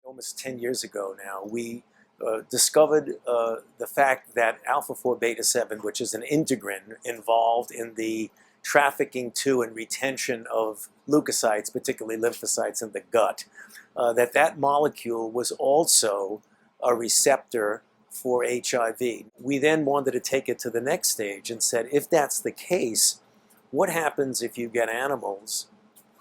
Almost 10 years ago now, we discovered the fact that alpha-4 beta-7, which is an integrin involved in the trafficking to and retention of leukocytes, particularly lymphocytes in the gut, that molecule was also a receptor for HIV. We then wanted to take it to the next stage and said, if that's the case, what happens if you get animals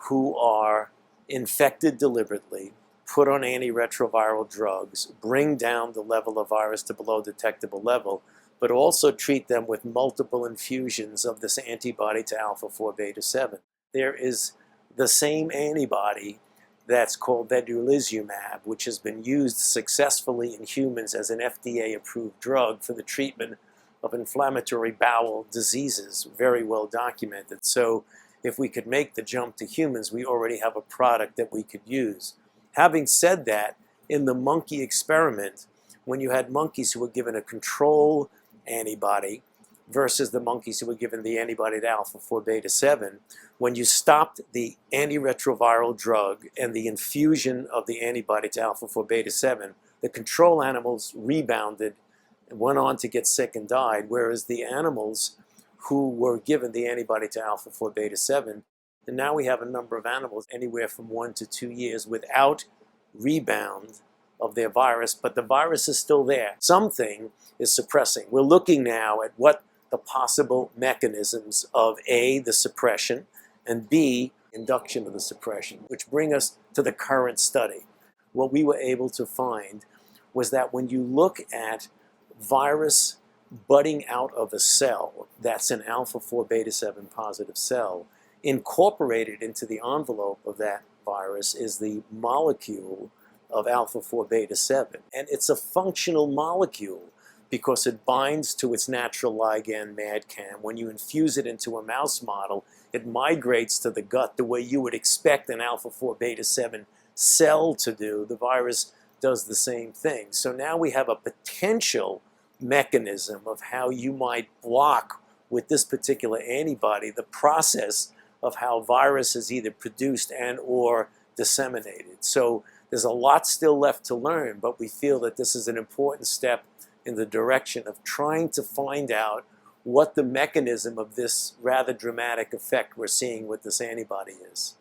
who are infected deliberately, put on antiretroviral drugs, bring down the level of virus to below detectable level, but also treat them with multiple infusions of this antibody to alpha-4 beta-7. There is the same antibody that's called vedolizumab, which has been used successfully in humans as an FDA-approved drug for the treatment of inflammatory bowel diseases, very well documented. So if we could make the jump to humans, we already have a product that we could use. Having said that, in the monkey experiment, when you had monkeys who were given a control antibody versus the monkeys who were given the antibody to alpha-4 beta-7, when you stopped the antiretroviral drug and the infusion of the antibody to alpha-4 beta-7, the control animals rebounded and went on to get sick and died, whereas the animals who were given the antibody to alpha-4 beta-7, and now we have a number of animals anywhere from 1 to 2 years without rebound of their virus, but the virus is still there. Something is suppressing. We're looking now at what the possible mechanisms of A, the suppression, and B, induction of the suppression, which bring us to the current study. What we were able to find was that when you look at virus budding out of a cell that's an alpha-4 beta-7 positive cell, incorporated into the envelope of that virus is the molecule of alpha-4 beta-7. And it's a functional molecule because it binds to its natural ligand MADCAM. When you infuse it into a mouse model, it migrates to the gut the way you would expect an alpha-4 beta-7 cell to do. The virus does the same thing. So now we have a potential mechanism of how you might block with this particular antibody the process of how virus is either produced and or disseminated. So there's a lot still left to learn, but we feel that this is an important step in the direction of trying to find out what the mechanism of this rather dramatic effect we're seeing with this antibody is.